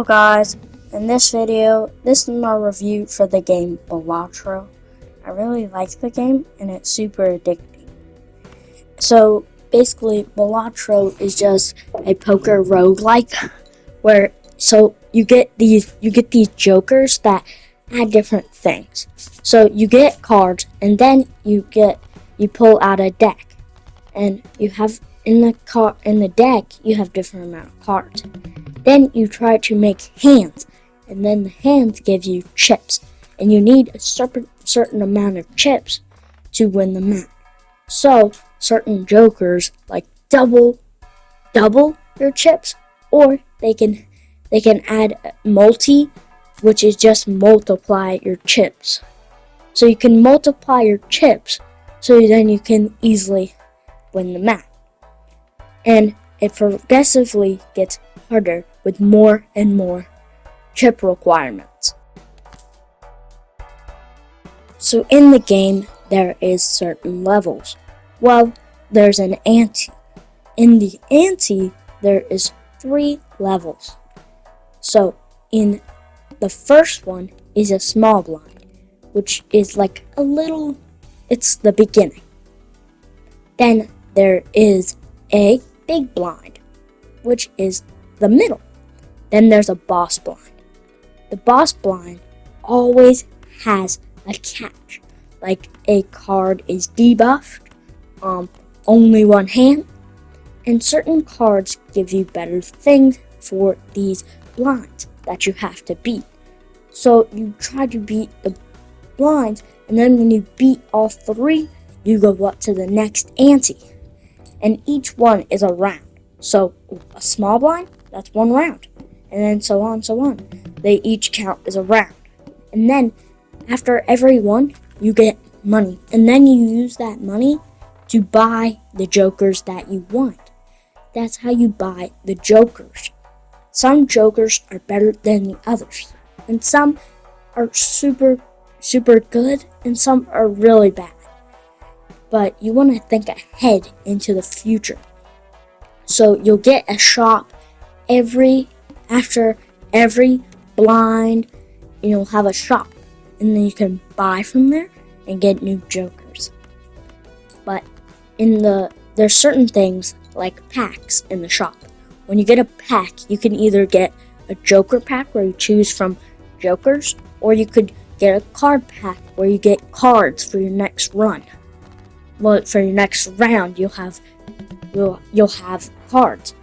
guys, in this video, this is my review for the game Balatro. I really like the game and it's super addicting. So basically Balatro is just a poker roguelike where you get these jokers that add different things. So you get cards and then you pull out a deck and you have in the deck you have different amount of cards. Then you try to make hands, and then the hands give you chips, and you need a certain amount of chips to win the match. So certain jokers like double your chips, or they can add multi, which is just multiply your chips. So you can multiply your chips, so then you can easily win the match. And it progressively gets harder with more and more chip requirements. So in the game, there is certain levels. Well, there's an ante. In the ante, there is 3 levels. So in the first one is a small blind, which is like it's the beginning. Then there is a big blind, which is the middle. Then there's a boss blind. The boss blind always has a catch, like a card is debuffed, only one hand, and certain cards give you better things for these blinds that you have to beat. So you try to beat the blinds, and then when you beat all 3, you go up to the next ante. And each one is a round. So a small blind, that's 1 round. And then so on, so on. They each count as a round. And then after every one, you get money. And then you use that money to buy the jokers that you want. That's how you buy the jokers. Some jokers are better than the others. And some are super good, and some are really bad. But you want to think ahead into the future. So you'll get a shop after every blind, you'll have a shop, and then you can buy from there and get new jokers. But there's certain things like packs in the shop. When you get a pack, you can either get a joker pack where you choose from jokers, or you could get a card pack where you get cards for your next run. Well, for your next round, you'll have cards.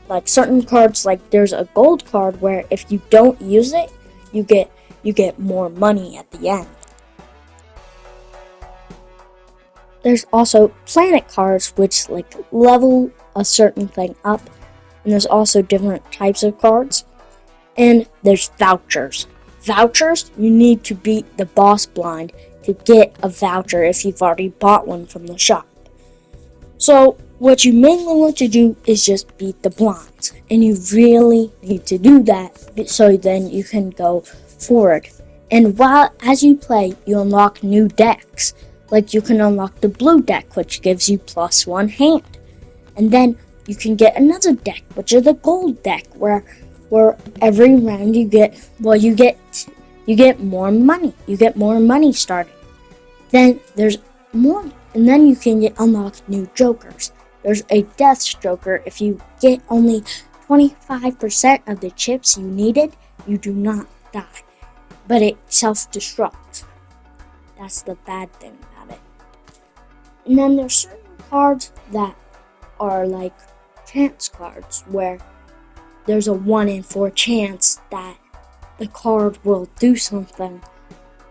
Like certain cards, like there's a gold card where if you don't use it, you get more money at the end. There's also planet cards which like level a certain thing up, and there's also different types of cards. And there's vouchers. Vouchers, you need to beat the boss blind to get a voucher if you've already bought one from the shop. So what you mainly want to do is just beat the blinds, and you really need to do that so then you can go forward. And as you play, you unlock new decks. Like you can unlock the blue deck, which gives you +1 hand. And then you can get another deck, which is the gold deck, where every round you get more money. You get more money starting. Then there's more, and then you can unlock new jokers. There's a death joker. If you get only 25% of the chips you needed, you do not die, but it self-destructs. That's the bad thing about it. And then there's certain cards that are like chance cards, where there's a 1 in 4 chance that the card will do something,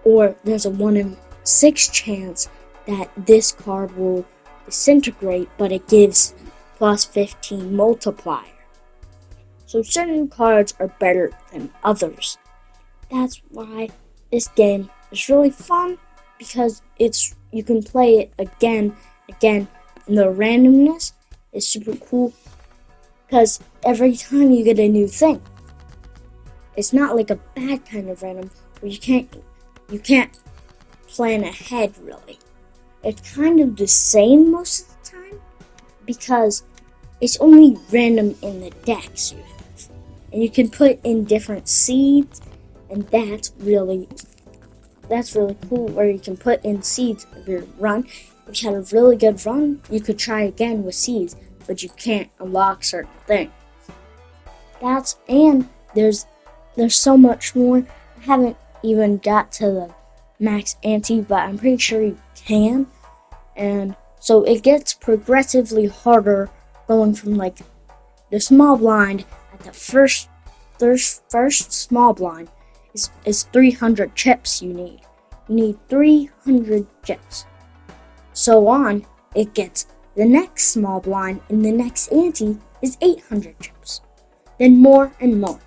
or there's a 1 in 6 chance that this card will disintegrate, but it gives +15 multiplier. So certain cards are better than others. That's why this game is really fun, because you can play it again, and the randomness is super cool, because every time you get a new thing. It's not like a bad kind of random where you can't plan ahead really. It's kind of the same most of the time, because it's only random in the decks you have. and you can put in different seeds, and that's really cool, where you can put in seeds of your run. If you had a really good run, you could try again with seeds, but you can't unlock certain things. And there's so much more. I haven't even got to the max ante, but I'm pretty sure you can. And so it gets progressively harder, going from like the small blind at the first small blind is 300 chips you need. You need 300 chips. So on, it gets the next small blind in the next ante is 800 chips. Then more and more.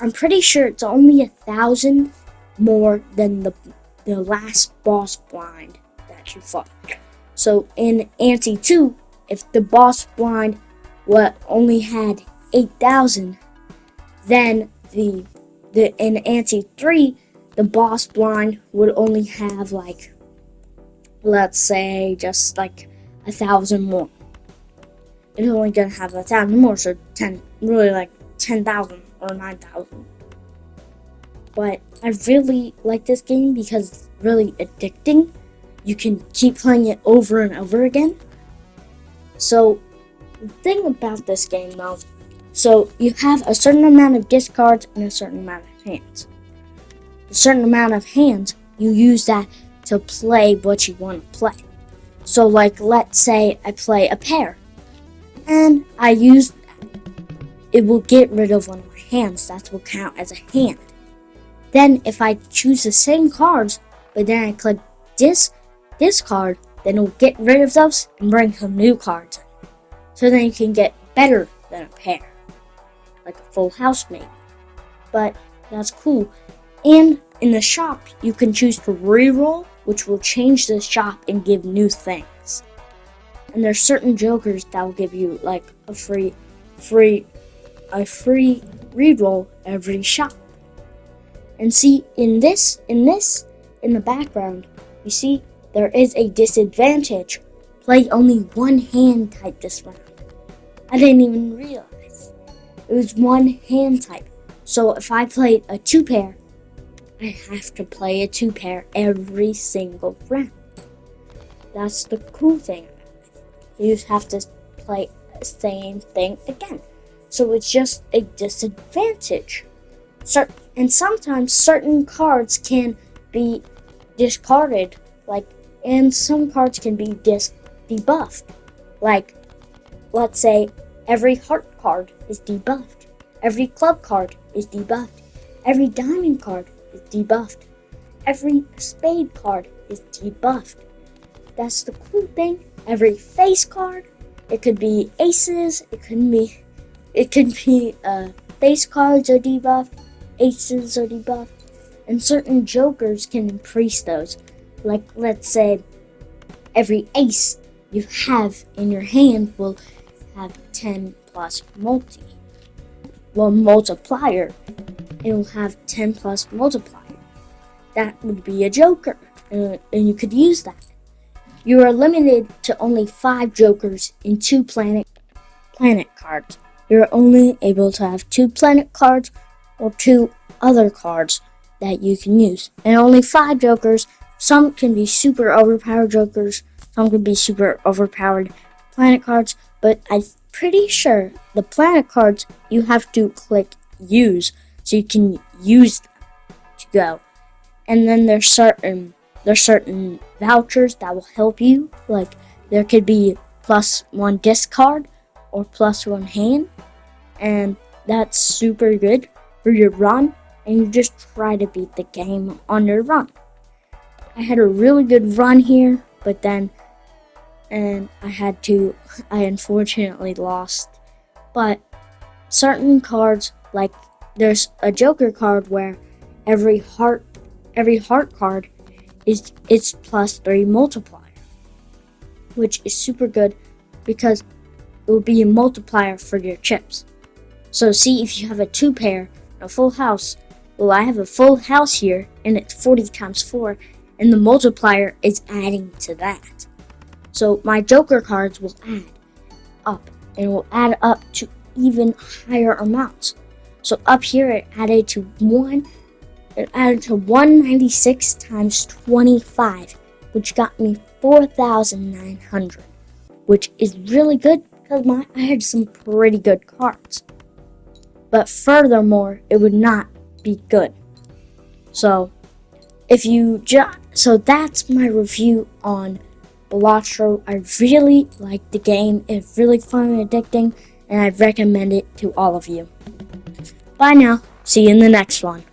I'm pretty sure it's only 1,000 more than the last boss blind that you fought. So in ante 2, if the boss blind only had 8,000, then in ante 3, the boss blind would only have like, let's say, just like 1,000 more. It's only gonna have 1,000 more, so 10,000 or 9,000. But I really like this game because it's really addicting. You can keep playing it over and over again. So the thing about this game, though, so you have a certain amount of discards and a certain amount of hands. A certain amount of hands, you use that to play what you want to play. So like, let's say I play a pair, and I use it will get rid of one of my hands. That will count as a hand. Then if I choose the same cards, but then I click discard, then it will get rid of those and bring some new cards in. So then you can get better than a pair, like a full house maybe. But that's cool. And in the shop, you can choose to reroll, which will change the shop and give new things. And there's certain jokers that will give you like a free reroll every shop. And see, in the background, you see there is a disadvantage. Play only one hand type this round. I didn't even realize it was one hand type. So if I played a 2-pair, I have to play a 2-pair every single round. That's the cool thing about it. You just have to play the same thing again. So it's just a disadvantage. And sometimes certain cards can be discarded, and some cards can be debuffed. Like, let's say every heart card is debuffed, every club card is debuffed, every diamond card is debuffed, every spade card is debuffed. That's the cool thing. Every face card, it could be aces, it could be face cards are debuffed, aces are debuffed, and certain jokers can increase those. Like, let's say every ace you have in your hand will have 10 plus multiplier. It will have 10 plus multiplier. That would be a joker, and you could use that. You are limited to only 5 jokers and 2 planet cards. You're only able to have 2 planet cards or 2 other cards that you can use. And only 5 jokers. Some can be super overpowered jokers, some can be super overpowered planet cards, but I'm pretty sure the planet cards you have to click use so you can use them to go. And then there's certain vouchers that will help you. Like, there could be +1 discard or +1 hand, and that's super good for your run, and you just try to beat the game on your run. I had a really good run here, but then I unfortunately lost. But certain cards, like there's a joker card where every heart card it's +3 multiplier, which is super good because it will be a multiplier for your chips. So see, if you have a 2-pair, a full house, well, I have a full house here, and it's 40 times 4, and the multiplier is adding to that. So my joker cards will add up, and it will add up to even higher amounts. So up here it added to 196 times 25, which got me 4,900, which is really good because I had some pretty good cards. But furthermore, it would not be good. So so that's my review on Balatro. I really like the game. It's really fun and addicting, and I'd recommend it to all of you. Bye now. See you in the next one.